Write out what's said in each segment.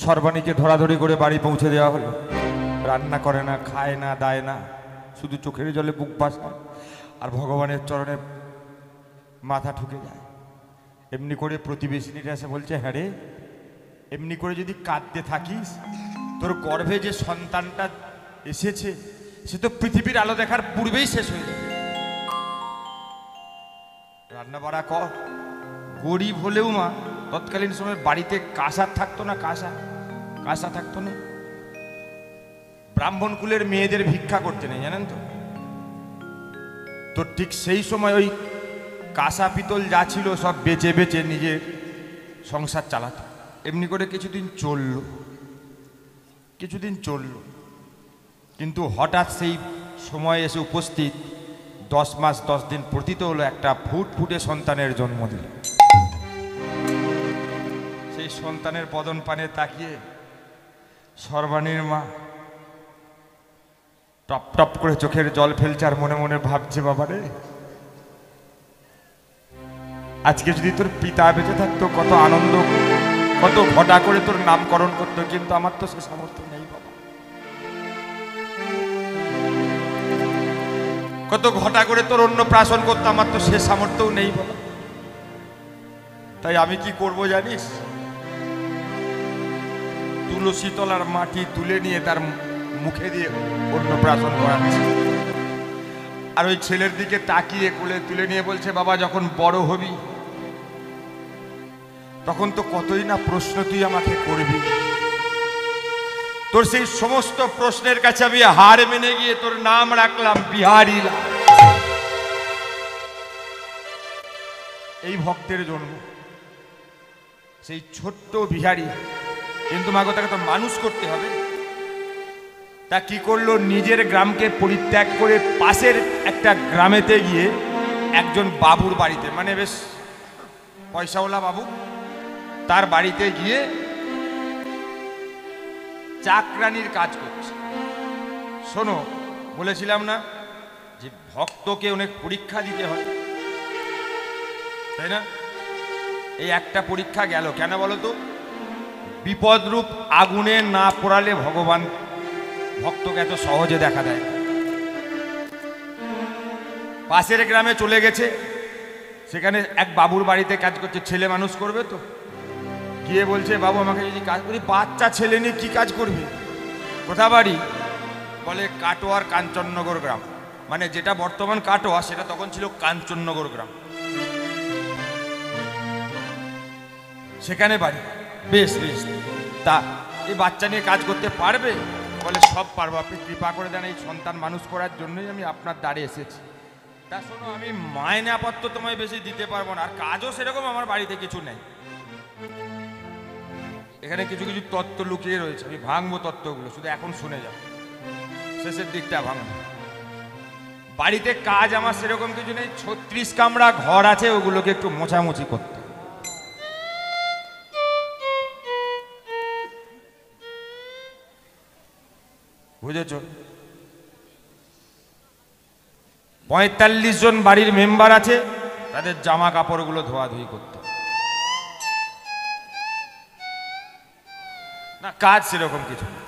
সর্বাণীকে ধরাধরি করে বাড়ি পৌঁছে দেওয়া হলো। রান্না করে না, খায় না, দায় না, শুধু চোখের জলে বুক ভাসায় আর ভগবানের চরণে মাথা ঠুকে যায়। এমনি করে প্রতিবেশিনীরা এসে বলছে, হ্যাঁ রে, এমনি করে যদি কাঁদতে থাকিস, তোর গর্ভে যে সন্তানটা এসেছে সে তো পৃথিবীর আলো দেখার পূর্বেই শেষ হয়ে যাবে। রান্না বাড়া কর। গরিব হলেও মা তৎকালীন সময় বাড়িতে কাঁসা থাকতো না, কাঁসা থাকতো না। ব্রাহ্মণ কুলের মেয়েদের ভিক্ষা করতে নেই, জানেন তো? তো ঠিক সেই সময় ওই কাঁসা পিতল যা ছিল সব বেচে বেচে নিজের সংসার চালাতো। এমনি করে কিছুদিন চলল, কিন্তু হঠাৎ সেই সময় এসে উপস্থিত 10 মাস 10 দিন পতিত হলো, একটা ফুটফুটে সন্তানের জন্ম দিল। সেই সন্তানের বদন পানে তাকিয়ে সর্বাণীর মা টপ টপ করে চোখের জল ফেলছে আর মনে মনে ভাবছে, বাবারে, আজকে যদি তোর পিতা বেঁচে থাকতো কত আনন্দ, কত ঘটা করে তোর নামকরণ করতো, কিন্তু আমার তো সে সামর্থ্য নেই বাবা। কত ঘটা করে তোর অন্নপ্রাশন করতো, আমার তো সে সামর্থ্যও নেই বাবা। তাই আমি কি করব জানিস? তুলসী তলার মাটি তুলে নিয়ে তার মুখে দিয়ে অন্নপ্রাশন করাচ্ছে। আর ওই ছেলের দিকে তাকিয়ে কোলে তুলে নিয়ে বলছে, বাবা, যখন বড় হবি তখন তো কতই না প্রশ্ন তুই আমাকে করবি। তোর সেই সমস্ত প্রশ্নের কাছে আমি হার মেনে গিয়ে তোর নাম রাখলাম বিহারী লাল। এই ভক্তের জন্ম, সেই ছোট্ট বিহারী। কিন্তু মাগো, তাকে তো মানুষ করতে হবে। তা কি করলো, নিজের গ্রামকে পরিত্যাগ করে পাশের একটা গ্রামেতে গিয়ে একজন বাবুর বাড়িতে, মানে বেশ পয়সাওয়ালা বাবু, তার বাড়িতে গিয়ে চাকরানির কাজ করছে। শোনো, বলেছিলাম না যে ভক্তকে অনেক পরীক্ষা দিতে হয়, তাই না? এই একটা পরীক্ষা গেল, কেন বলো তো? বিপদরূপ আগুনে না পোড়ালে ভগবান ভক্তকে এত সহজে দেখা দেয়। পাশের গ্রামে চলে গেছে, সেখানে এক বাবুর বাড়িতে কাজ করছে, ছেলে মানুষ করবে তো। গিয়ে বলছে, বাবু, আমাকে যদি কাজ করি। বাচ্চা ছেলে নিয়ে কি কাজ করবে? কোথা বাড়ি? বলে কাটোয়ার কাঞ্চননগর গ্রাম। মানে যেটা বর্তমান কাটোয়া, সেটা তখন ছিল কাঞ্চননগর গ্রাম, সেখানে বাড়ি। বেশ বেশ, তা এই বাচ্চা নিয়ে কাজ করতে পারবে? বলে সব পারবো, আপনি কৃপা করে দেন, এই সন্তান মানুষ করার জন্যই আমি আপনার দ্বারে এসেছি। তা শোনো, আমি মাইনে আপাতত তোমায় বেশি দিতে পারবো না, আর কাজও সেরকম আমার বাড়িতে কিছু নেই। এখানে কিছু কিছু তত্ত্ব লুকিয়ে রয়েছে, আমি ভাঙবো তত্ত্বগুলো, শুধু এখন শুনে যাও, শেষের দিকটা ভাঙবো। বাড়িতে কাজ আমার সেরকম কিছু নেই, 36 কামরা ঘর আছে, ওগুলোকে একটু মোছামুছি করতে। বুঝেছ? 45 জন বাড়ির মেম্বার আছে, তাদের জামা কাপড়গুলো ধোয়াধুয়ি করতে না। কাজ সেরকম কিছু না।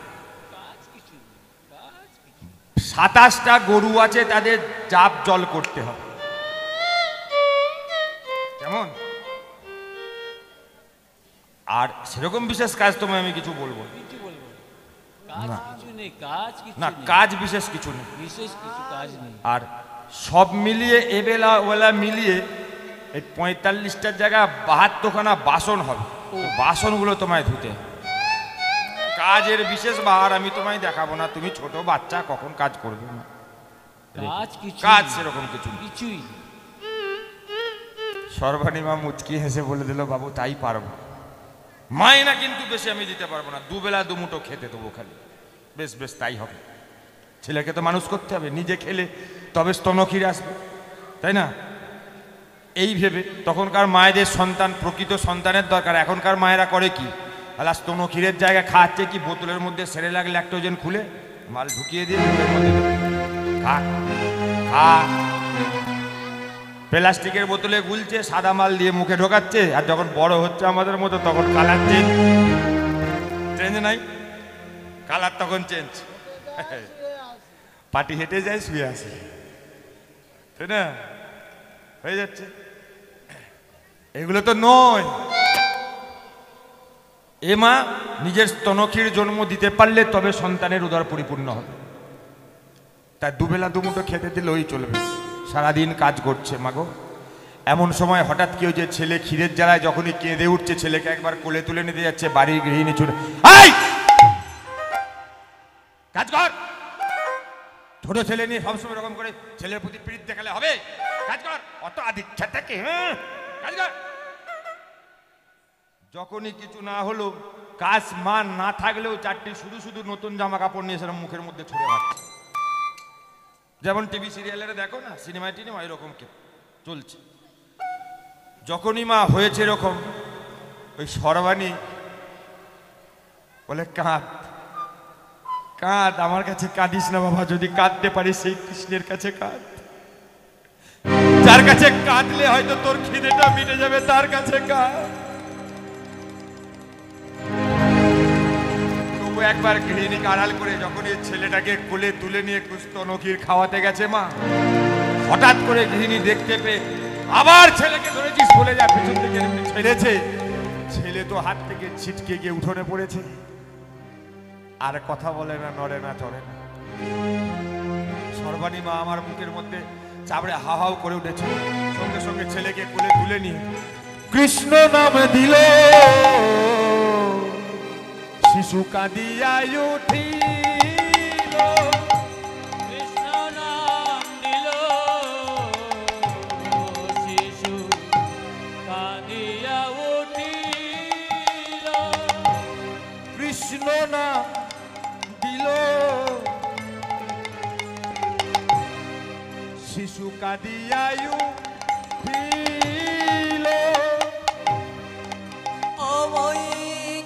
27টা গরু আছে, তাদের জাপ জল করতে হবে। কেমন? আর সেরকম বিশেষ কাজ তোমায় আমি কিছু বলবো না, কাজ বিশেষ কিছু নেই, আর সব মিলিয়ে এবেলা ওবেলা মিলিয়ে এই 45টার জায়গায় 72খানা বাসন হবে। বাসনগুলো তোমায় ধুতে। কাজের বিশেষ বাহার আমি তোমায় দেখাবো না, তুমি ছোট বাচ্চা, কখন কাজ করবে না। কাজ সেরকম কিছুই। সর্বাণীমা মুচকি হেসে বলে দিল, বাবু, তাই পারবো। মাইনা কিন্তু বেশি আমি দিতে পারবো না, দুবেলা দুমুঠো খেতে দেবো খালি। বেশ বেশ, তাই হবে। ছেলেকে তো মানুষ করতে হবে, নিজে খেলে তবে স্তনক্ষীর আসবে, তাই না? এই ভেবে তখনকার মায়েদের সন্তান, প্রকৃত সন্তানের দরকার। এখনকার মায়েরা করে কি, আলা স্তনক্ষীরের জায়গায় খাচ্ছে কি, বোতলের মধ্যে সেরেলাক ল্যাকটোজেন খুলে মাল ঢুকিয়ে দিয়ে মুখের মধ্যে খা খা। প্লাস্টিকের বোতলে গুলছে, সাদা মাল দিয়ে মুখে ঢোকাচ্ছে, আর যখন বড় হচ্ছে আমাদের মতো তখন কালার চেঞ্জ নাই, কালার তখন চেঞ্জ, পাটি হেঁটে যায় শুয়ে আসে, তাই না? হয়ে যাচ্ছে। এগুলো তো নয়। এ মা নিজের স্তনক্ষীর জন্ম দিতে পারলে তবে সন্তানের উদর পরিপূর্ণ হবে। তাই দুবেলা দুমুঠো খেতে দিলেই চলবে। সারাদিন কাজ করছে মাগো, এমন সময় হঠাৎ কেউ যে ছেলে ক্ষীরের জ্বালায় যখনই কেঁদে উঠছে, ছেলেকে একবার কোলে তুলে নিতে যাচ্ছে, বাড়ির গৃহিণী ছুটে, এই কাজ কর। ছোট ছেলে নিয়ে সবসময় এরকম করে ছেলের প্রতি প্রীত দেখালে হবে? কাজ কর, অত আদিচ্ছা থাকে, কাজ কর। যখনই কিছু না হলো, কাজ মান না থাকলেও চারটি শুধু শুধু নতুন জামা কাপড় নিয়ে সেরকম মুখের মধ্যে ছুঁড়ে মারছে। যেমন টিভি সিরিয়ালের দেখো না, সিনেমায় টিনেমা এরকম কে চলছে। যখনই মা হয়েছে এরকম, ওই সর্বাণী বলে কাঁদ কাঁদ, আমার কাছে কাঁদিস না বাবা, যদি কাঁদতে পারিস সেই কৃষ্ণের কাছে কাঁদ, যার কাছে কাঁদলে হয়তো তোর খিদেটা মিটে যাবে, তার কাছে কাঁদ। তবু একবার গৃহিণীকে আড়াল করে যখন এই ছেলেটাকে কোলে তুলে নিয়ে স্তনক্ষীর খাওয়াতে গেছে মা, হঠাৎ করে গৃহিণী দেখতে পেয়ে আবার ছেলেকে ধরেছিস বলে যা পেছন থেকে ছেড়েছে, ছেলে তো হাত থেকে ছিটকে গিয়ে উঠোনে পড়েছে, আর কথা বলে না, নড়ে না, চড়ে না। সর্বাণী মা আমার মুখের মধ্যে চাবড়ে হাও হাও করে উঠেছে। সঙ্গে সঙ্গে ছেলেকে কোলে তুলে নিয়ে কৃষ্ণ নাম দিল, শিশু কাঁদিয়া উঠিল, কৃষ্ণ নাম দিল, শিশু কাঁদিয়া উঠিল, কৃষ্ণ নাম দিল, শিশু কাঁদিয়া উঠিল। অময়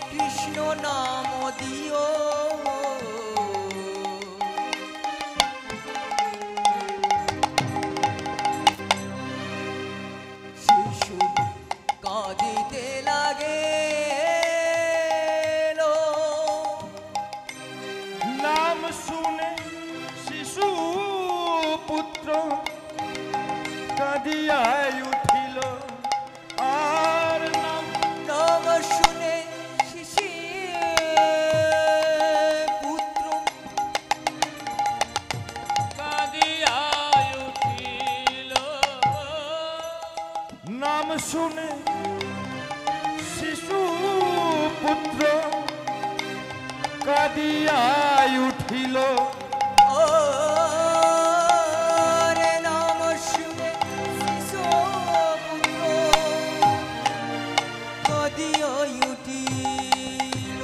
কৃষ্ণ নাম দিও, শিশু কাঁদিতে লাগে, নাম শুনে শিশু পুত্র কাঁদিয়া উঠিল, আর নাম নাম শুনে শিশু পুত্র কাঁদিয়া উঠিল, নাম শুনে শিশু পুত্র কাঁদিয়া উঠিল, রে নাম শুনে শিশু পুত্র কাঁদিয়া উঠিল।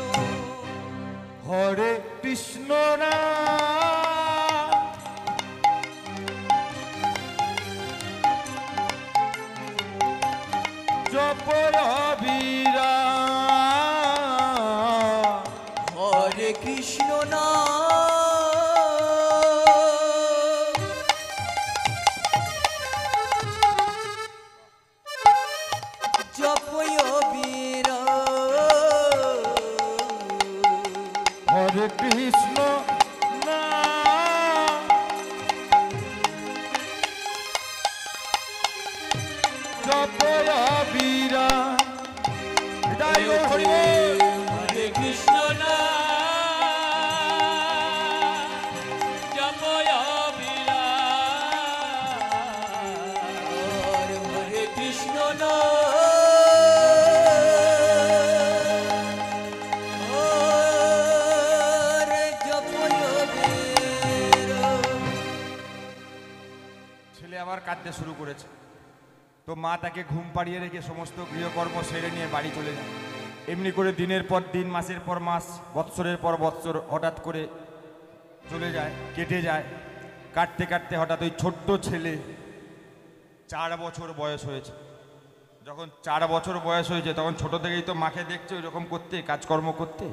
হরে কৃষ্ণ নাম জপ অবিরা, হরে কৃষ্ণ নাম জপয় বীর, হরে কৃষ্ণ নাম জপ অবিরা। জয় গো হরি বল। হরে কৃষ্ণ নাম জপয় বিরাট, হরে কৃষ্ণ ছেলে আবার কাঁদতে শুরু করেছে, তো মা তাকে ঘুম পাড়িয়ে রেখে সমস্ত গৃহকর্ম সেরে নিয়ে বাড়ি চলে যায়। এমনি করে দিনের পর দিন, মাসের পর মাস, বৎসরের পর বৎসর হঠাৎ করে চলে যায়, কেটে যায়। কাটতে কাটতে হঠাৎ ওই ছোট্ট ছেলে 4 বছর বয়স হয়েছে। যখন 4 বছর বয়স হয়েছে তখন ছোট থেকেই তো মাকে দেখছে ওই রকম করতে, কাজকর্ম করতে।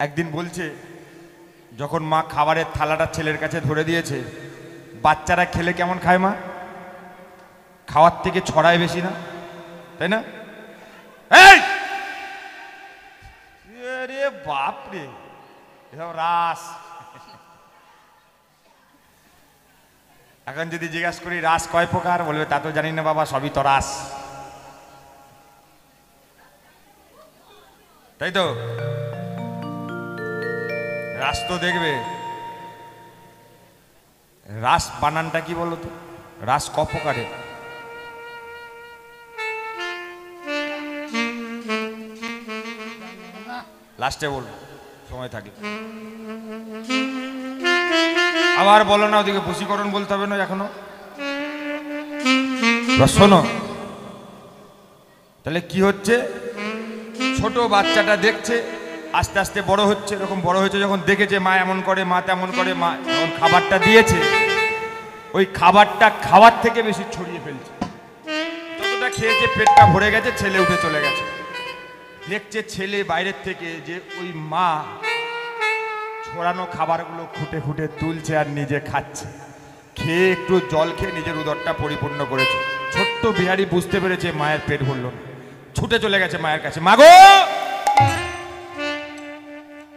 একদিন বলছে, যখন মা খাবারের থালাটা ছেলের কাছে ধরে দিয়েছে, বাচ্চারা খেলে কেমন খায় মা? খাওয়ার থেকে ছড়ায় বেশি না, তাই না? এই আরে বাপ রে, এসব রাস। এখন যদি জিজ্ঞাসা করি রাস কয় প্রকার, বলবে তা তো জানি না বাবা, সবই তো রাস। তাই তো, রাস তো দেখবে। রাস বানানটা কি বলো তো? রাস ক প্রকারে? লাস্টে বলবো, সময় থাকলে। আবার বলো না, ওদিকে বশীকরণ বলতে হবে না এখনো। শোনো, তাহলে কি হচ্ছে, ছোট বাচ্চাটা দেখছে আস্তে আস্তে বড় হচ্ছে। এরকম বড় হয়েছে যখন দেখেছে মা এমন করে, মা তেমন করে, মা যখন খাবারটা দিয়েছে, ওই খাবারটা খাওয়ার থেকে বেশি ছড়িয়ে ফেলছে। যতটা খেয়েছে পেটটা ভরে গেছে, ছেলে উঠে চলে গেছে। দেখছে ছেলে বাইরের থেকে যে ওই মা ছড়ানো খাবারগুলো খুঁটে খুঁটে তুলছে আর নিজে খাচ্ছে। খেয়ে একটু জল খেয়ে নিজের উদরটা পরিপূর্ণ করেছে। ছোট্ট বিহারি বুঝতে পেরেছে মায়ের পেট ভরল না, ছুটে চলে গেছে মায়ের কাছে। মা গো,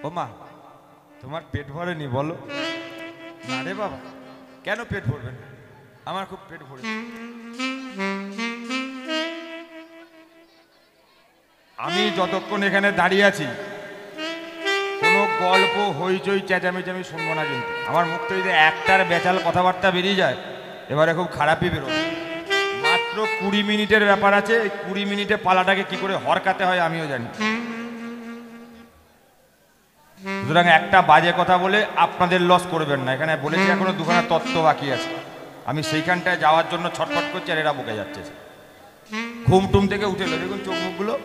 ও মা, তোমার পেট ভরেনি বলো? না রে বাবা, কেন পেট ভরবে না? আমার খুব পেট ভরেছে। আমি যতক্ষণ এখানে দাঁড়িয়ে আছি কোনো গল্প হইচই চেঁচামেচি আমি শুনবো না, কিন্তু আমার মুখ থেকে যদি একটার বেচাল কথাবার্তা বেরিয়ে যায়, এবারে খুব খারাপই বেরোবে। মাত্র 20 মিনিটের ব্যাপার আছে, 20 মিনিটে পালাটাকে কি করে হরকাতে হয় আমিও জানি। সুতরাং একটা বাজে কথা বলে আপনাদের লস করবেন না। এখানে বলেছি এখনো দুখানা তত্ত্ব বাকি আছে, আমি সেইখানটায় যাওয়ার জন্য ছটফট করছি আর এরা বকে যাচ্ছে। ঘুম টুম থেকে উঠে এলো, দেখুন চোখ মুখগুলো।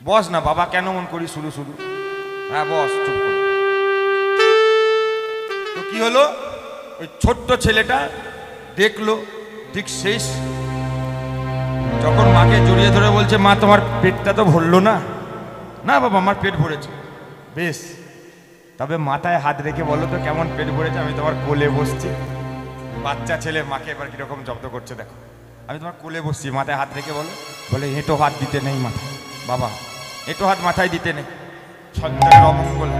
বস না বাবা, কেন মন করি শুরু শুরু? হ্যাঁ বস, চুপ করো। তো কি হলো, ওই ছোট্ট ছেলেটা দেখলো ঠিক শেষ যখন মাকে জড়িয়ে ধরে বলছে, মা তোমার পেটটা তো ভরলো না। না বাবা, আমার পেট ভরেছে। বেশ, তবে মাথায় হাত রেখে বলো তো কেমন পেট ভরেছে, আমি তোমার কোলে বসছি। বাচ্চা ছেলে মাকে এবার কিরকম জব্দ করছে দেখো। আমি তোমার কোলে বসছি, মাথায় হাত রেখে বলো। বলে এঁটো হাত দিতে নেই মাথায় বাবা, এঁটো হাত মাথায় দিতে নেই, সন্তানের অমঙ্গল।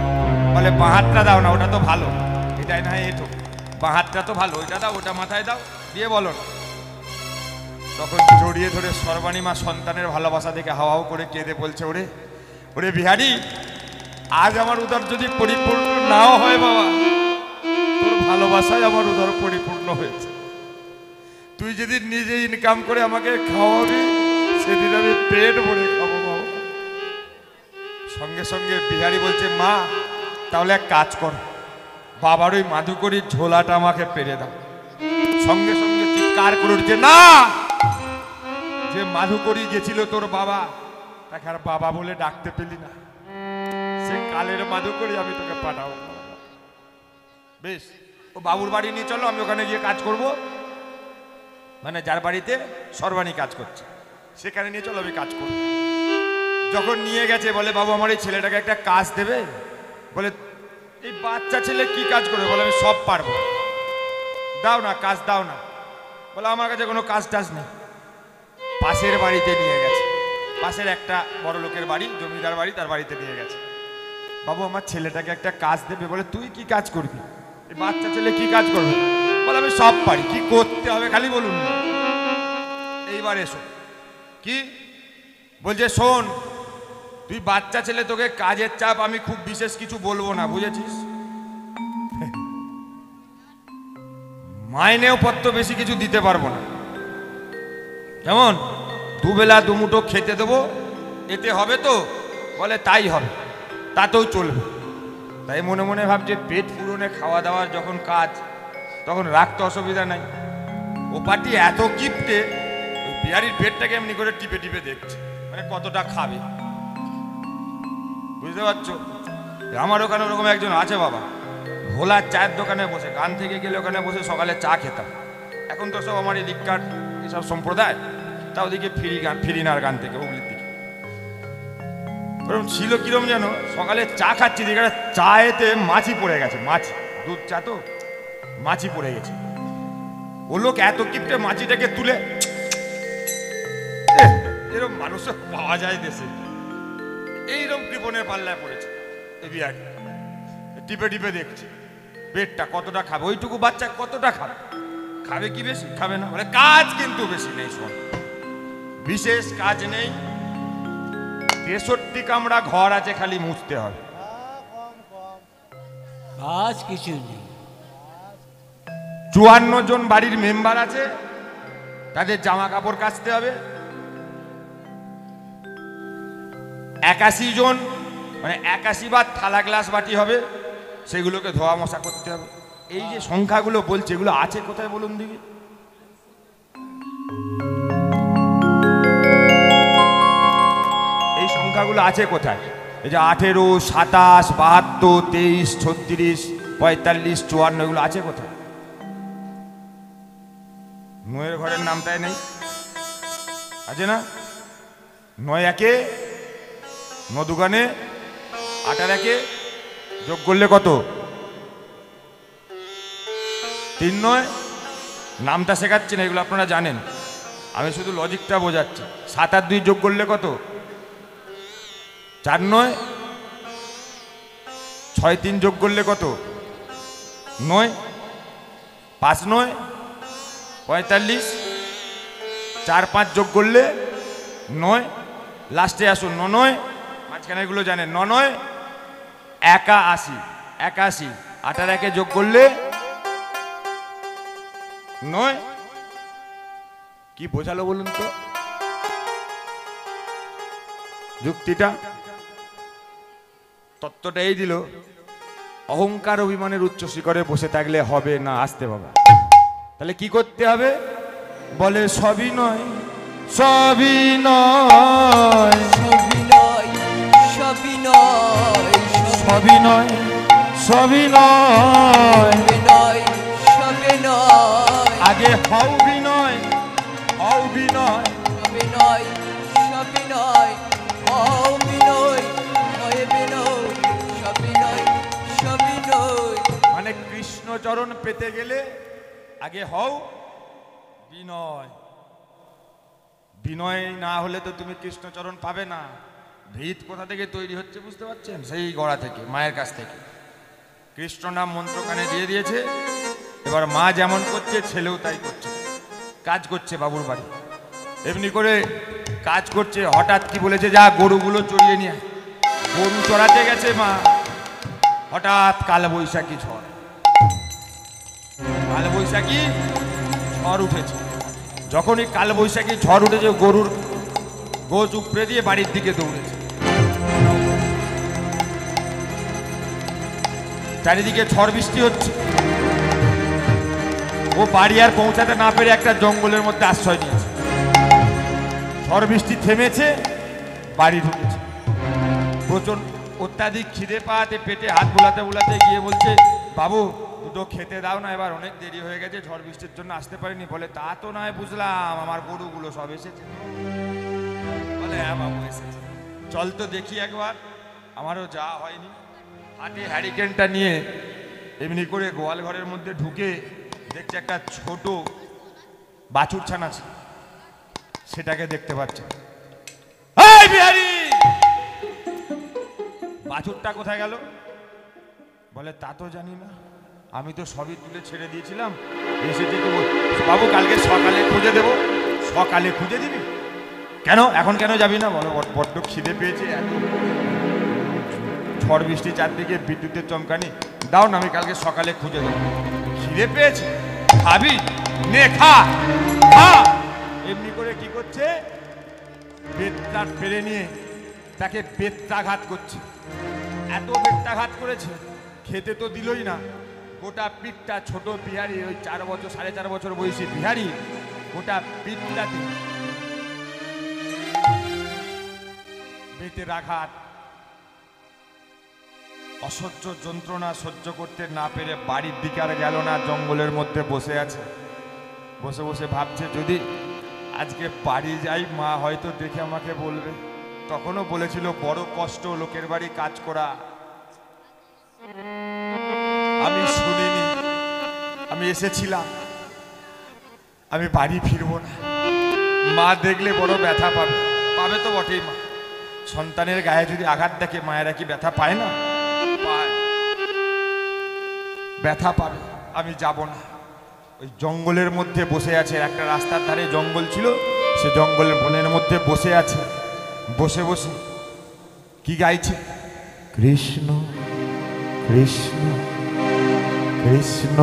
বলে বাঁ হাতটা দাও না, ওটা তো ভালো, এটাই না এঁটো, বাঁ হাতটা তো ভালো, ওইটা দাও, ওটা মাথায় দাও, দিয়ে বলো না। তখন জড়িয়ে ধরে সর্বাণী মা সন্তানের ভালোবাসা দেখে হাওয়াও করে কেঁদে বলছে, ওরে ওরে বিহারি, আজ আমার উদর যদি পরিপূর্ণ নাও হয় বাবা, তোর ভালোবাসায় আমার উদর পরিপূর্ণ হয়েছে। তুই যদি নিজে ইনকাম করে আমাকে খাওয়াবি, সেদিন আমি পেট ভরে খাবো বাবা। সঙ্গে সঙ্গে বিহারি বলছে, মা তাহলে এক কাজ কর, বাবার ওই মাধুকরীর ঝোলাটা আমাকে পেরে দাও। সঙ্গে সঙ্গে চিৎকার করে উঠছে, না, যে মাধুকরী গেছিল তোর বাবা, তাকে আর বাবা বলে ডাকতে পেলি না, সে কালের মাধুকরী আমি তোকে পাঠাবো। বেশ, ও বাবুর বাড়ি নিয়ে চলো, আমি ওখানে গিয়ে কাজ করব। মানে যার বাড়িতে সর্বাণী কাজ করছে সেখানে নিয়ে চলো, আমি কাজ করব। যখন নিয়ে গেছে বলে, বাবু আমার এই ছেলেটাকে একটা কাজ দেবে। বলে এই বাচ্চা ছেলে কি কাজ করবে? বলে আমি সব পারবো, দাও না কাজ দাও না। বলে আমার কাছে কোনো কাজ টাজ নেই। পাশের বাড়িতে নিয়ে গেছে, পাশের একটা বড় লোকের বাড়ি, জমিদার বাড়ি, তার বাড়িতে নিয়ে গেছে। বাবু আমার ছেলেটাকে একটা কাজ দেবে। বলে তুই কি কাজ করবি? এই বাচ্চা ছেলে কি কাজ করবে? বলে আমি সব পারি, কি করতে হবে খালি বলুন না। এইবার এসো। কি বলছে? শোন, তুই বাচ্চা ছেলে, তোকে কাজের চাপ আমি খুব বিশেষ কিছু বলবো না, বুঝেছিস? মাইনেও পত্র বেশি কিছু দিতে পারবো না, কেমন দুবেলা দুমুঠো খেতে দেবো, এতে হবে তো? বলে তাই হবে, তাতেও চলবে। তাই মনে মনে ভাবছে পেট পূরণে খাওয়া দাওয়ার যখন কাজ, তখন রাখতে অসুবিধা নাই। ও পাটি এত কিপটে, ওই বিহারির পেটটাকে এমনি করে টিপে টিপে দেখছে, মানে কতটা খাবে, বুঝতে পারছো? আমার ওখানে ওরকম একজন আছে বাবা, ভোলার চায়ের দোকানে বসে, গান থেকে গেলে ওখানে বসে সকালে চা খেতাম। এখন তো সব আমার এই দিককার এসব সম্প্রদায়, তা ওদিকে ফিরিনার গান থেকে হুগলির দিকে ওরকম ছিল। কিরম যেন সকালে চা খাচ্ছি, দিকে চায়েতে মাছি পড়ে গেছে, মাছি, দুধ চা তো মাছি পড়ে গেছে। ও লোক এত কিপটে, মাছিটাকে তুলে এরকম মানুষও পাওয়া যায় দেশে। এইরকম কৃপণের পাল্লায় পড়েছে এই বিহারি, টিপে টিপে দেখছে পেটটা কতটা খাবে, ওইটুকু বাচ্চা কতটা খাবে, খাবে কি বেশি, খাবে না। বলে কাজ কিন্তু বেশি নেই, শোন বিশেষ কাজ নেই, 63 কামরা ঘর আছে, খালি মুছতে হবে। কাজ কিছু নেই। 54 জন বাড়ির মেম্বার আছে, তাদের জামা কাপড় কাচতে হবে। 81 জন, মানে 81 বার থালা গ্লাস বাটি হবে, সেগুলোকে ধোয়া মশা করতে হবে। এই যে সংখ্যাগুলো বলছে, এগুলো আছে কোথায় বলুন দিকে? এই সংখ্যাগুলো আছে কোথায়? এই যে 18, 27, 72, 23, 36, 45, 54, এগুলো আছে কোথায়? নয়ের ঘরের নামটাই নেই, আছে না? 9 একে 9 দুগানে 8 একে যোগ করলে কত? 3 9। নামটা শেখাচ্ছি না, এগুলো আপনারা জানেন, আমি শুধু লজিকটা বোঝাচ্ছি। 7 আর 2 যোগ করলে কত? 4 9। 6 3 যোগ করলে কত? 9। 5 9 45। 4 5 যোগ করলে 9। লাস্টে আসুন 9 9, মাঝখানে এগুলো জানেন, 9 9 81। 81 8 আর 1 যোগ করলে 9। কি বোঝালো বলুন তো যুক্তিটা? তত্ত্বটা এই দিল, অহংকার অভিমানের উচ্চ শিখরে বসে থাকলে হবে না, আসতে বাবা। তাহলে কি করতে হবে? বলে সবই নয়, সবই নয়, সবই নয়, সবই নয়, সবই নয়, সবই নয়, সবই নয়, সবই নয়, আগে হও বিনয়, হও বিনয়। সবই নয়, সবই নয়, হও বিনয়, হয় বিনয়, সবই নয়, সবই নয়। মানে কৃষ্ণচরণ পেতে গেলে আগে হও বিনয়। বিনয় না হলে তো তুমি কৃষ্ণচরণ পাবে না। ভিত কোথা থেকে তৈরি হচ্ছে বুঝতে পারছেন? সেই গড়া থেকে, মায়ের কাছ থেকে। কৃষ্ণ নাম মন্ত্র কানে দিয়ে দিয়েছে, এবার মা যেমন করছে ছেলেও তাই করছে, কাজ করছে বাবুর বাড়ি। এমনি করে কাজ করছে, হঠাৎ কি বলেছে, যা গরুগুলো চড়িয়ে নিয়ে আয়। গরু চড়াতে গেছে মা, হঠাৎ কালবৈশাখী ঝড়, কালবৈশাখী ঝড় উঠেছে। যখনই কালবৈশাখী ঝড় উঠেছে, গরুর গোজ উপড়ে দিয়ে বাড়ির দিকে দৌড়েছে। চারিদিকে ঝড় বৃষ্টি হচ্ছে, ও বাড়ি আর পৌঁছাতে না পেরে একটা জঙ্গলের মধ্যে আশ্রয় নিয়েছে। ঝড় বৃষ্টি থেমেছে, বাড়ি ঢুকেছে। প্রচন্ড অত্যাধিক খিদে পাওয়াতে পেটে হাত বুলাতে বুলাতে গিয়ে বলছে, বাবু দুটো খেতে দাও না, এবার অনেক দেরি হয়ে গেছে, ঝড় বৃষ্টির জন্য আসতে পারিনি। বলে তা তো নয় বুঝলাম, আমার গরুগুলো সব এসেছে। বলে হ্যাঁ বাবু এসেছে, চল তো দেখি একবার, আমারও যা হয়নি। হাতে হ্যারিকেনটা নিয়ে এমনি করে গোয়াল ঘরের মধ্যে ঢুকে দেখছে একটা ছোট বাছুর ছানা আছে, সেটাকে দেখতে পাচ্ছে। এই বিহারি, বাছুরটা কোথায় গেল? বলে তা তো জানি না, আমি তো সবই তুলে ছেড়ে দিয়েছিলাম, এসেছে তো। বাবু কালকে সকালে খুঁজে দেব। সকালে খুঁজে দিবি? কেন, এখন কেন যাবি না? বলো বড্ড খিদে পেয়েছে, এত ঝড় বৃষ্টি চারদিকে, বিদ্যুতের চমকানি, দাও না, আমি কালকে সকালে খুঁজে দেবো। খিদে পেয়েছে, খাবি নে, খা খা। এমনি করে কি করছে, বেতটা পেরে নিয়ে তাকে বেত্রাঘাত করছে। এত বেত্রাঘাত করেছে, খেতে তো দিলই না। গোটা পিঠটা, ছোট বিহারি, ওই 4 বছর 4.5 বছর বয়সী বিহারি, গোটা পিঠটাতে বেতের আঘাত। অসহ্য যন্ত্রণা সহ্য করতে না পেরে বাড়ির দিকে আর গেল না, জঙ্গলের মধ্যে বসে আছে। বসে বসে ভাবছে, যদি আজকে বাড়ি যাই, মা হয়তো দেখে আমাকে বলবে। তখনও বলেছিল, বড় কষ্ট লোকের বাড়ি কাজ করা। আমি শুনিনি, আমি এসেছিলাম, আমি বাড়ি ফিরবো না, মা দেখলে বড় ব্যথা পাবে। পাবে তো বটেই মা। সন্তানের গায়ে যদি আঘাত দেখে মায়েরা কি ব্যথা পায় না? পায়, ব্যথা পাবে। আমি যাব না। ওই জঙ্গলের মধ্যে বসে আছে, একটা রাস্তার ধারে জঙ্গল ছিল, সে জঙ্গলের বনের মধ্যে বসে আছে। বসে বসে কি গাইছে? কৃষ্ণ কৃষ্ণ কৃষ্ণ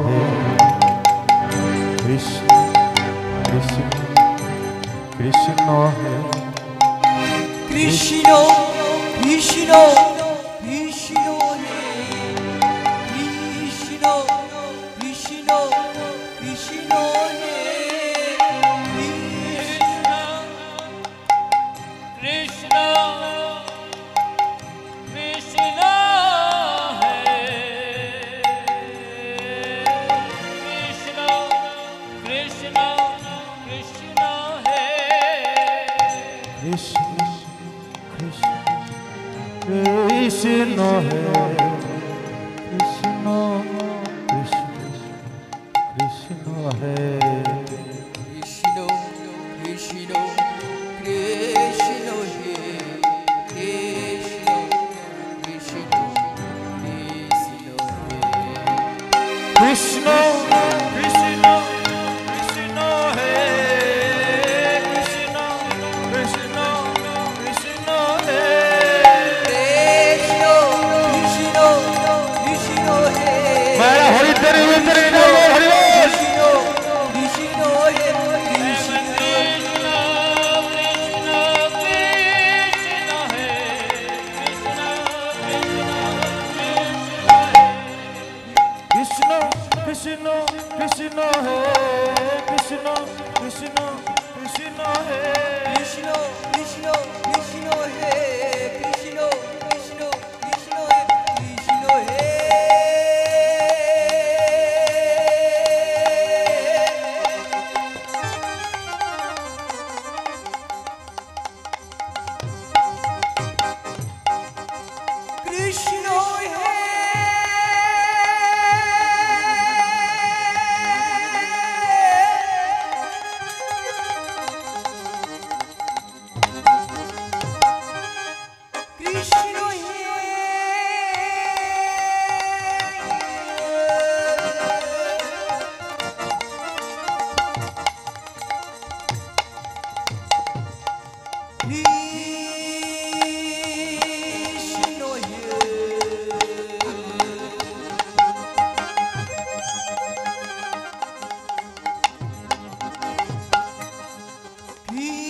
হে কৃষ্ণ কৃষ্ণ কৃষ্ণ হে কৃষ্ণ কৃষ্ণ কৃষ্ণ হে কৃষ্ণ কৃষ্ণ কৃষ্ণ হে কৃষ্ণ কৃষ্ণ হে কৃষ্ণ কৃষ্ণ কৃষ্ণ হে কৃষ্ণ কৃষ্ণ কৃষ্ণ হে কৃষ্ণ কৃষ্ণ কৃষ্ণ হে কৃষ্ণ কৃষ্ণ কৃষ্ণ হে কৃষ্ণ কৃষ্ণ কৃষ্ণ হে কৃষ্ণ কৃষ্ণ কৃষ্ণ হে কৃষ্ণ কৃষ্ণ কৃষ্ণ হে কৃষ্ণ কৃষ্ণ কৃষ্ণ হে মায়েরা হরিদ্বারে হরিদ্বারে হরি কৃষ্ণ কৃষ্ণ হে কৃষ্ণ কৃষ্ণ কৃষ্ণ কৃষ্ণ হে কৃষ্ণ কৃষ্ণ কৃষ্ণ হে কৃষ্ণ কৃষ্ণ কৃষ্ণ হে কৃষ্ণ কৃষ্ণ কৃষ্ণ হে কৃষ্ণ হে কৃষ্ণ হে কৃষ্ণ হে কৃষ্ণ হে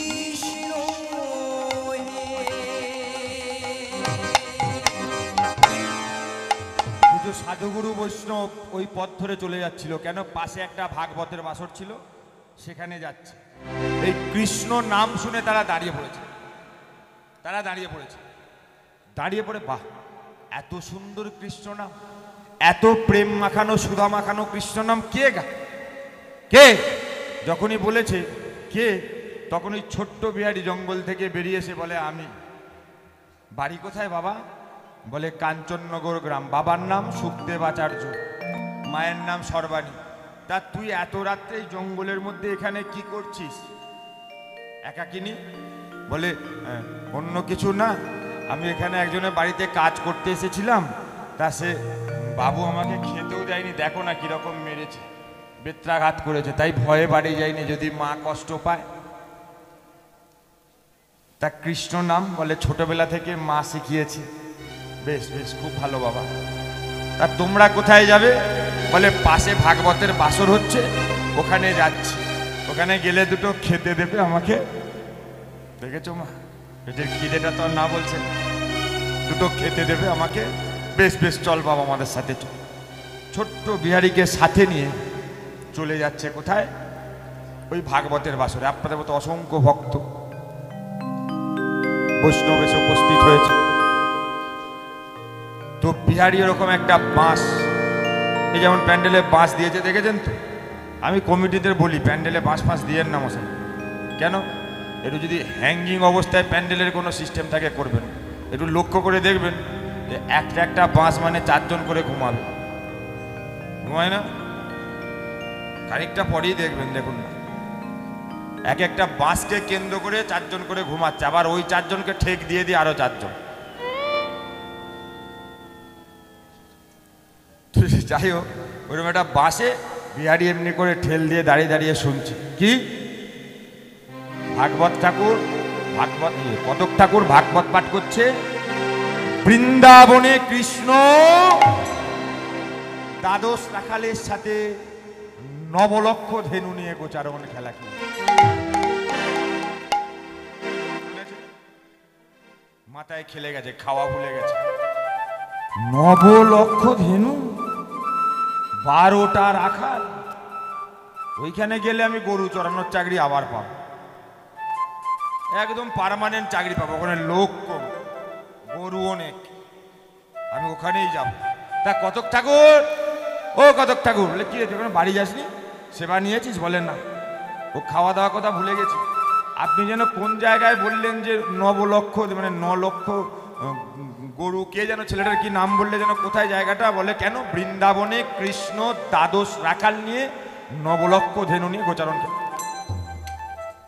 কৃষ্ণ কিছু সাধুগুরু বৈষ্ণব ওই পথ ধরে চলে যাচ্ছিল। কেন? পাশে একটা ভাগবতের বাসর ছিল, সেখানে যাচ্ছে। এই কৃষ্ণ নাম শুনে তারা দাঁড়িয়ে পড়েছে। তারা দাঁড়িয়ে পড়েছে, দাঁড়িয়ে পড়ে বাহ, এত সুন্দর কৃষ্ণ নাম, এত প্রেম মাখানো সুধা মাখানো কৃষ্ণ নাম কে কে? যখনই বলেছে কে, তখন ওই ছোট্ট বিহারি জঙ্গল থেকে বেরিয়ে এসে বলে আমি। বাড়ি কোথায় বাবা? বলে কাঞ্চননগর গ্রাম। বাবার নাম সুখদেব আচার্য, মায়ের নাম সর্বাণী। তা তুই এত রাত্রে এই জঙ্গলের মধ্যে এখানে কি করছিস? একাকিনী? বলে অন্য কিছু না, আমি এখানে একজনের বাড়িতে কাজ করতে এসেছিলাম। তা সে বাবু আমাকে খেতেও দেয়নি, দেখো না কিরকম মেরেছে, বেত্রাঘাত করেছে, তাই ভয়ে বাড়ি যায়নি, যদি মা কষ্ট পায়। তা কৃষ্ণ নাম বলে ছোটবেলা থেকে মা শিখিয়েছে। বেশ বেশ, খুব ভালো বাবা। তা তোমরা কোথায় যাবে? বলে পাশে ভাগবতের বাসর হচ্ছে, ওখানে যাচ্ছি। ওখানে গেলে দুটো খেতে দেবে আমাকে। দেখেছো মা, পেটের খিদেটা তো আর না বলছে, দুটো খেতে দেবে আমাকে। বেশ বেশ, চল বাবা আমাদের সাথে চল। ছোট্ট বিহারীকে সাথে নিয়ে চলে যাচ্ছে কোথায়? ওই ভাগবতের বাসরে। আপনাদের মতো অসংখ্য ভক্ত বৈষ্ণব এসে উপস্থিত হয়েছে। তো বিহারি এরকম একটা বাঁশ, এই যেমন প্যান্ডেলে বাঁশ দিয়েছে দেখেছেন তো? আমি কমিটিদের বলি প্যান্ডেলে বাঁশ ফাঁস দিয়েন না মশাই। কেন? একটু যদি হ্যাঙ্গিং অবস্থায় প্যান্ডেলের কোনো সিস্টেম থাকে করবেন, একটু লক্ষ্য করে দেখবেন যে একটা একটা বাঁশ মানে 4 জন করে ঘুমাবে, ঘুমায় না? খানিকটা পরেই দেখবেন, দেখুন না, এক একটা বাঁশকে কেন্দ্র করে 4 জন করে ঘুমাচ্ছে, আবার ওই 4 জনকে ঠেক দিয়ে দিয়ে আরো 4 জন। যাই হোক, ওইরকম একটা বাঁশে বিহারি এমনি করে ঠেল দিয়ে দাঁড়িয়ে দাঁড়িয়ে শুনছে কি ভাগবত ঠাকুর, কতক ঠাকুর ভাগবত পাঠ করছে। বৃন্দাবনে কৃষ্ণ দ্বাদশ রাখালের সাথে নবলক্ষ ধেনু নিয়ে গোচারণ খেলা খেলে। মাথায় খেলে গেছে, খাওয়া ভুলে গেছে। নবলক্ষ ধেনু, 12টা রাখাল, ওইখানে গেলে আমি গরু চড়ানোর চাকরি আবার পাবো, একদম পার্মানেন্ট চাকরি পাবো। ওখানে লোক কম, গরু অনেক, আমি ওখানেই যাব। তা কতক ঠাকুর, ও কতক ঠাকুর, বলে কি ওখানে বাড়ি যাসনি, সেবা নিয়েছিস? বলেন না, ও খাওয়া দাওয়া কথা ভুলে গেছি। আপনি যেন কোন জায়গায় বললেন যে 9 লক্ষ, মানে 9 লক্ষ গরু, কে যেন ছেলেটার কি নাম বললে যেন, কোথায় জায়গাটা? বলে কেন বৃন্দাবনে কৃষ্ণ দ্বাদশ রাখাল নিয়ে 9 লক্ষ ধেনু নিয়ে গোচারণ খেলে।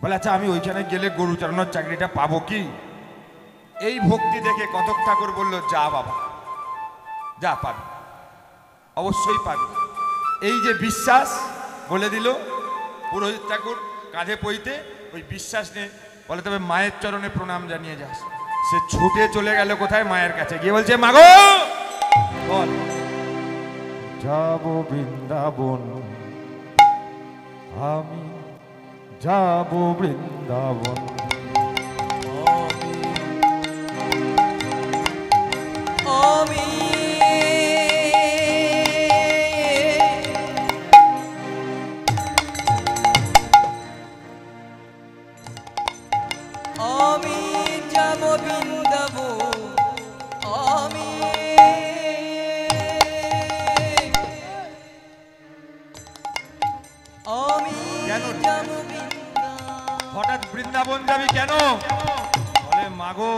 বলে আচ্ছা, আমি ওইখানে গেলে গরু চালানোর চাকরিটা পাবো কি? এই ভক্তি দেখে কতক ঠাকুর বলল, যা বাবা যা, পাবি, অবশ্যই পাবি। এই যে বিশ্বাস বলে দিল পুরোহিত ঠাকুর কাঁধে পইতে, ওই বিশ্বাস নিয়ে বলে তবে মায়ের চরণে প্রণাম জানিয়ে যাস। সে ছুটে চলে গেল কোথায়? মায়ের কাছে গিয়ে বলছে, মাগো বল, যাব বৃন্দাবন, আমি যাব বৃন্দাবন, আমি যাব বৃন্দাবন, আমি কেন? যাব বৃন্দাবন। হঠাৎ বৃন্দাবন যাবি কেন? বলে মাগো,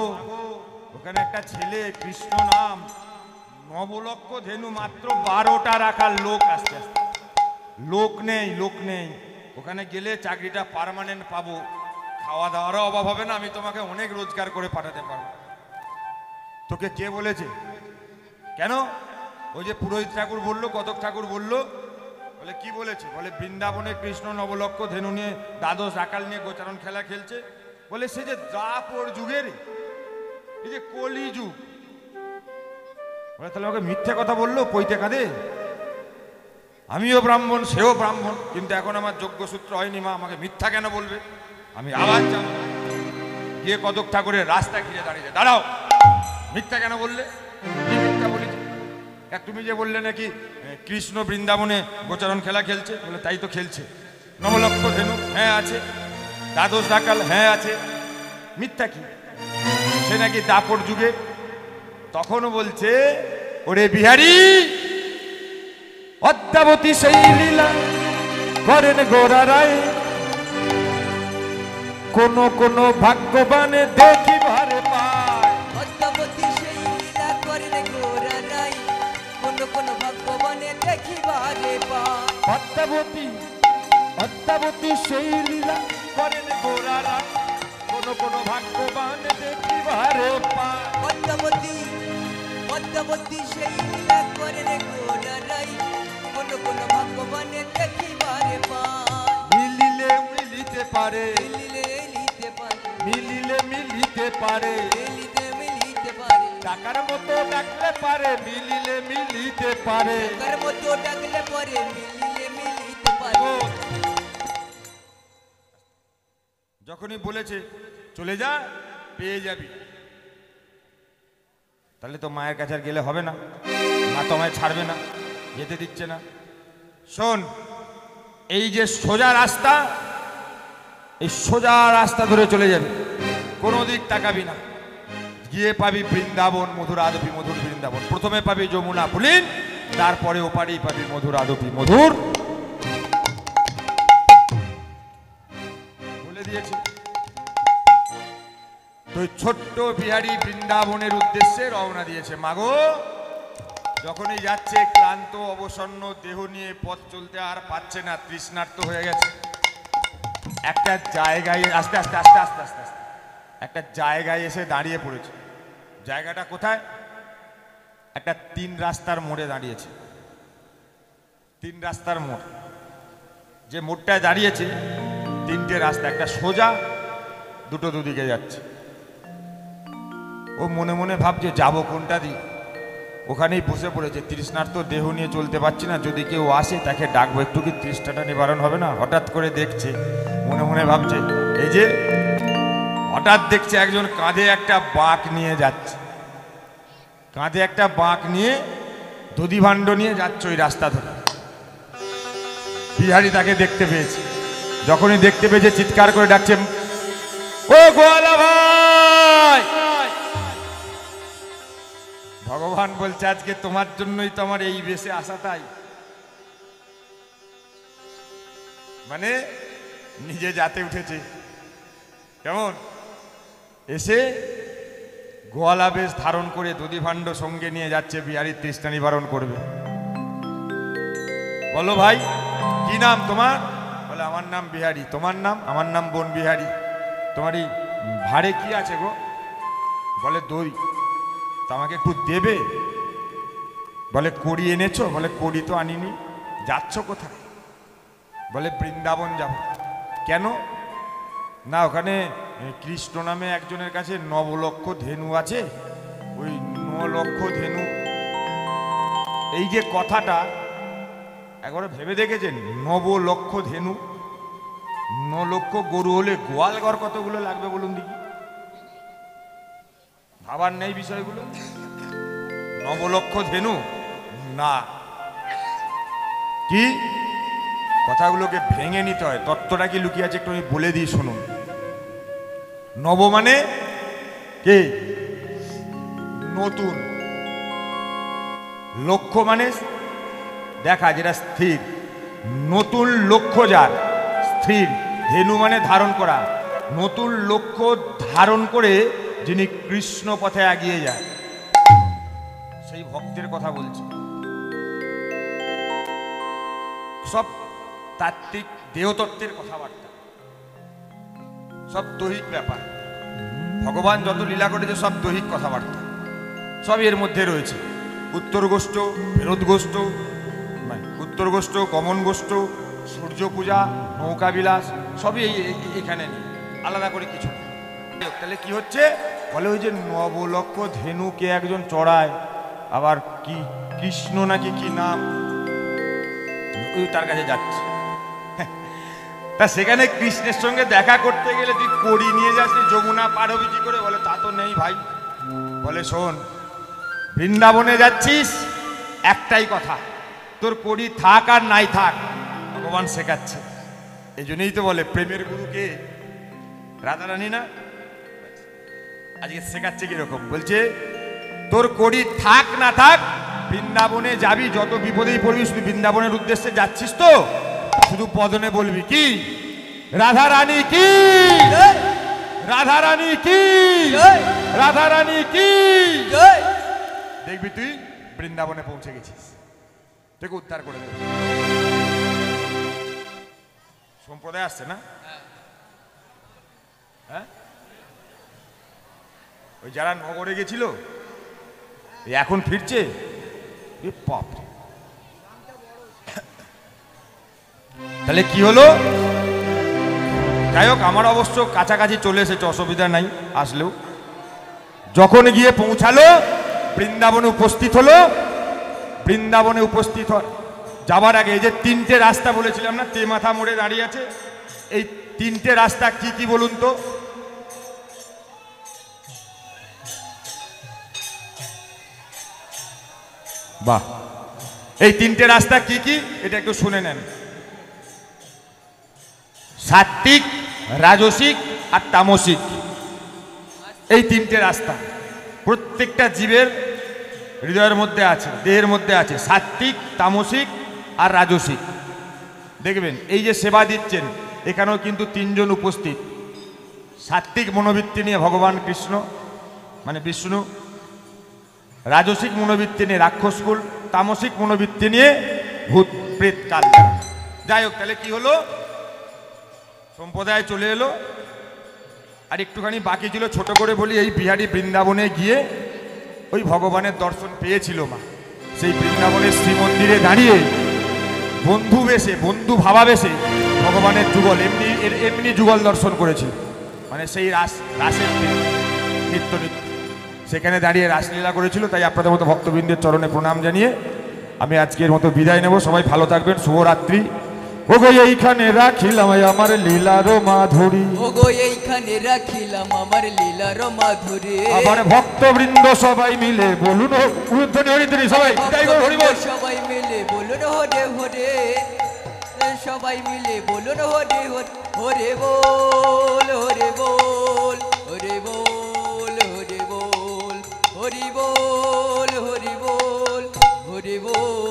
ওখানে একটা ছেলে কৃষ্ণ নাম, 9 লক্ষ ধেনু, মাত্র 12টা রাখার লোক, আসতে আসতে লোক নেই, লোক নেই। ওখানে গেলে চাকরিটা পার্মানেন্ট পাবো, খাওয়া দাওয়ারও অভাব হবে না, আমি তোমাকে অনেক রোজগার করে পাঠাতে পারবো। তোকে কে বলেছে? কেন? ওই যে পুরোহিত ঠাকুর বললো, কতক ঠাকুর বললো। বলে কি বলেছে? বলে বৃন্দাবনে কৃষ্ণ 9 লক্ষ ধেনু নিয়ে দ্বাদশ রাখাল নিয়ে গোচারণ খেলা খেলছে। বলে সে যে দ্বাপর যুগের, এই যে কলি যুগ। বলে তাহলে আমাকে মিথ্যে কথা বললো, পৈতে কাঁদে। আমিও ব্রাহ্মণ, সেও ব্রাহ্মণ, কিন্তু এখন আমার যজ্ঞসূত্র হয়নি, মা আমাকে মিথ্যা কেন বলবে? আমি আবার যাব, গিয়ে কতক ঠাকুরের রাস্তা ঘিরে দাঁড়িয়ে, দাঁড়াও, মিথ্যা কেন বললে? কি মিথ্যা বলেছি? তুমি যে বললে নাকি কৃষ্ণ বৃন্দাবনে গোচারণ খেলা খেলছে। বলে তাই তো খেলছে। 9 লক্ষ ধেনু, হ্যাঁ আছে। দ্বাদশ রাখাল, হ্যাঁ আছে। মিথ্যা কি? সে নাকি দাপর যুগে। তখনও বলছে, ওরে বিহারী, অদ্যাবতী সেই লীলা করেন গোরা রায়, কোন কোন ভাগ্যবানে দেখিবারে পায়। পদ্মাবতী সেই লীলা করেন গোরা রাই, কোন কোন ভগবানে দেখিবারে পায়। অদ্যাবতী সেই লীলা করেন গোরা রায়, কোন কোন ভাগ্যবানে দেখিবারে পায়। পদ্মাবতী সেই লীলা করেন গোরা রাই, কোন কোন ভগবানে দেখিবারে পায়। মিলিলে মিলিতে পারে, মিলিলে মিলিতে পারে, মিলিলে মিলিতে পারে, মিলিতে মিলিতে পারে, টাকার মতো ডাকলে পারে, মিলিলে মিলিতে পারে। টাকার মতো ডাকলে পরে, মিলিলে মিলিতে পারে। যখনই বলেছে চলে যা, পেয়ে যাবি, তাহলে তো মায়ের কাছে আর গেলে হবে না, মা তো আমায় ছাড়বে না, যেতে দিচ্ছে না। শোন, এই যে সোজা রাস্তা, এই সোজা রাস্তা ধরে চলে যাবে, কোনো দিক তাকাবি না, গিয়ে পাবি বৃন্দাবন, মধুর আদপি মধুর বৃন্দাবন। প্রথমে পাবি যমুনা পুলিন, তারপরে ওপারেই পাবি মধুর আদপি মধুর। বলে দিয়েছে। তো ছোট্ট বিহারী বৃন্দাবনের উদ্দেশ্যে রওনা দিয়েছে। মাগো, যখনই যাচ্ছে ক্লান্ত অবসন্ন দেহ নিয়ে, পথ চলতে আর পাচ্ছে না, তৃষ্ণার্ত হয়ে গেছে। একটা জায়গায় আস্তে আস্তে আস্তে আস্তে আস্তে আস্তে একটা জায়গায় এসে দাঁড়িয়ে পড়েছে। জায়গাটা কোথায়? একটা 3 রাস্তার মোড়ে দাঁড়িয়েছে। 3 রাস্তার মোড়, যে মোড়টায় দাঁড়িয়েছে 3টে রাস্তা, একটা সোজা, দুটো দুদিকে যাচ্ছে। ও মনে মনে ভাবছে যাবো কোনটা দিয়ে, ওখানেই বসে পড়েছে। তৃষ্ণার্ত দেহ নিয়ে চলতে পারছি না, যদি কেউ আসে তাকে ডাকবো, একটু কি তৃষ্ণাটা নিবারণ হবে না। হঠাৎ করে দেখছে, মনে মনে ভাবছে, এই যে হঠাৎ দেখছে একজন কাঁধে একটা বাঁক নিয়ে যাচ্ছে, কাঁধে একটা বাঁক নিয়ে দধিভাণ্ড নিয়ে যাচ্ছে ওই রাস্তা ধরে। বিহারী তাকে দেখতে পেয়েছে, যখনই দেখতে পেয়েছে চিৎকার করে ডাকছে, ও গোয়ালা ভাই। ভগবান বলছে আজকে তোমার জন্যই তো আমার এই বেশে আসা। তাই মানে নিজে যাতে উঠেছে, কেমন এসে গোয়ালা বেশ ধারণ করে দধিভাণ্ড সঙ্গে নিয়ে যাচ্ছে, বিহারীর তৃষ্ণা নিবারণ করবে। বলো ভাই কি নাম তোমার? বলে আমার নাম বিহারী। তোমার নাম? আমার নাম বন বিহারী। তোমার এই ভাড়ে কি আছে গো? বলে দই। তা আমাকে একটু দেবে? বলে কড়ি এনেছো? বলে কড়ি তো আনিনি। যাচ্ছ কোথায়? বলে বৃন্দাবন যাব। কেন? না ওখানে কৃষ্ণ নামে একজনের কাছে 9 লক্ষ ধেনু আছে, ওই 9 লক্ষ ধেনু। এই যে কথাটা একবার ভেবে দেখেছেন? 9 লক্ষ ধেনু, 9 লক্ষ গরু হলে গোয়াল ঘর কতগুলো লাগবে বলুন দেখি? ভাবার নেই বিষয়গুলো? 9 লক্ষ ধেনু না, কি কথাগুলোকে ভেঙে নিতে হয়। তত্ত্বটা কি লুকিয়ে আছে একটু আমি বলে দিই শুনুন। নব মানে কে? নতুন। লক্ষ্য মানে দেখা, যেটা স্থির। নতুন লক্ষ্য যার, স্থির। ধেনু মানে ধারণ করা। নতুন লক্ষ্য ধারণ করে যিনি কৃষ্ণ পথে এগিয়ে যায়, সেই ভক্তের কথা বলছি। সব তাত্ত্বিক দেহতত্ত্বের কথাবার্তা, সব দৈহিক ব্যাপার। ভগবান যত লীলা করেছে সব দৈহিক কথাবার্তা, সব এর মধ্যে রয়েছে। উত্তর গোষ্ঠ, ফেরত গোষ্ঠ, উত্তর গোষ্ঠ, গমন গোষ্ঠ, সূর্য পূজা, নৌকা বিলাস, সবই এখানে নেই, আলাদা করে কিছু। তাহলে কি হচ্ছে? বলে ওই যে 9 লক্ষ ধেনুকে একজন চড়ায়, আবার কি কৃষ্ণ নাকি কি নাম, ওই তার কাছে যাচ্ছে। তা সেখানে কৃষ্ণের সঙ্গে দেখা করতে গেলে তুই কড়ি নিয়ে যাস, যমুনা পার হবি কি করে? বলে তা তো নেই ভাই। বলে শোন, বৃন্দাবনে যাচ্ছিস, একটাই কথা, তোর কড়ি থাক আর নাই থাক, ভগবান শেখাচ্ছে। এই জন্যই তো বলে প্রেমের গুরুকে রাধারানী না। আজকে শেখাচ্ছে কিরকম? বলছে তোর কড়ি থাক না থাক, বৃন্দাবনে যাবি, যত বিপদেই পড়বি, শুধু বৃন্দাবনের উদ্দেশ্যে যাচ্ছিস তো, শুধু পদনে বলবি কি রাধারানী কি, রাধারানী কি, রাধারানী কি। দেখবি তুই বৃন্দাবনে পৌঁছে গেছিস, তোকে উদ্ধার করে দেবে। সম্প্রদায় আসছে না? হ্যাঁ, ওই যারা নগরে গেছিল এখন ফিরছে। তাহলে কি হলো? যাই হোক, আমার অবশ্য কাছাকাছি চলে এসেছে, অসুবিধা নাই আসলেও। যখন গিয়ে পৌঁছালো, বৃন্দাবনে উপস্থিত হলো। বৃন্দাবনে উপস্থিত যাবার আগে এই যে 3টে রাস্তা বলেছিলাম না, তেমাথা মোড়ে দাঁড়িয়ে আছে, এই 3টে রাস্তা কি কি বলুন তো? বাহ, এই 3টে রাস্তা কি কি এটা একটু শুনে নেন। সাত্বিক, রাজসিক আর তামসিক, এই 3টে রাস্তা প্রত্যেকটা জীবের হৃদয়ের মধ্যে আছে, দেহের মধ্যে আছে। সাত্বিক, তামসিক আর রাজসিক। দেখবেন এই যে সেবা দিচ্ছেন, এখানেও কিন্তু 3 জন উপস্থিত। সাত্বিক মনোবৃত্তি নিয়ে ভগবান কৃষ্ণ মানে বিষ্ণু, রাজসিক মনোবৃত্তি নিয়ে রাক্ষসকুল, তামসিক মনোবৃত্তি নিয়ে ভূত প্রেত কাল। যাই হোক, তাহলে কি হলো? সম্প্রদায় চলে এলো। আর একটুখানি বাকি ছিল, ছোট করে বলি, এই বিহারি বৃন্দাবনে গিয়ে ওই ভগবানের দর্শন পেয়েছিল মা। সেই বৃন্দাবনের শ্রীমন্দিরে দাঁড়িয়ে বন্ধু বেশে, বন্ধু ভাবাবেশে ভগবানের যুগল এমনি যুগল দর্শন করেছিল। মানে সেই রাসের নিত্য সেখানে দাঁড়িয়ে রাসলীলা করেছিল। তাই আপনাদের মতো ভক্তবৃন্দের চরণে প্রণাম জানিয়ে আমি আজকের মতো বিদায় নেব। সবাই ভালো থাকবেন, শুভরাত্রি। ওগো এইখানে রাখিলাম আমার লীলার মাধুরী, ওগো এইখানে রাখিলাম আমার লীলার মাধুরী। আমার ভক্তবৃন্দ সবাই মিলে বলুন উলুধ্বনি হরিধ্বনি, সবাই বিদায় করো, হরি বল। সবাই মিলে বলুন হরে হরে, সবাই মিলে বলুন হরে হরে, হরে বল হরে বল, হরে বল হরে বল, হরি বল হরি বল, হরি বল।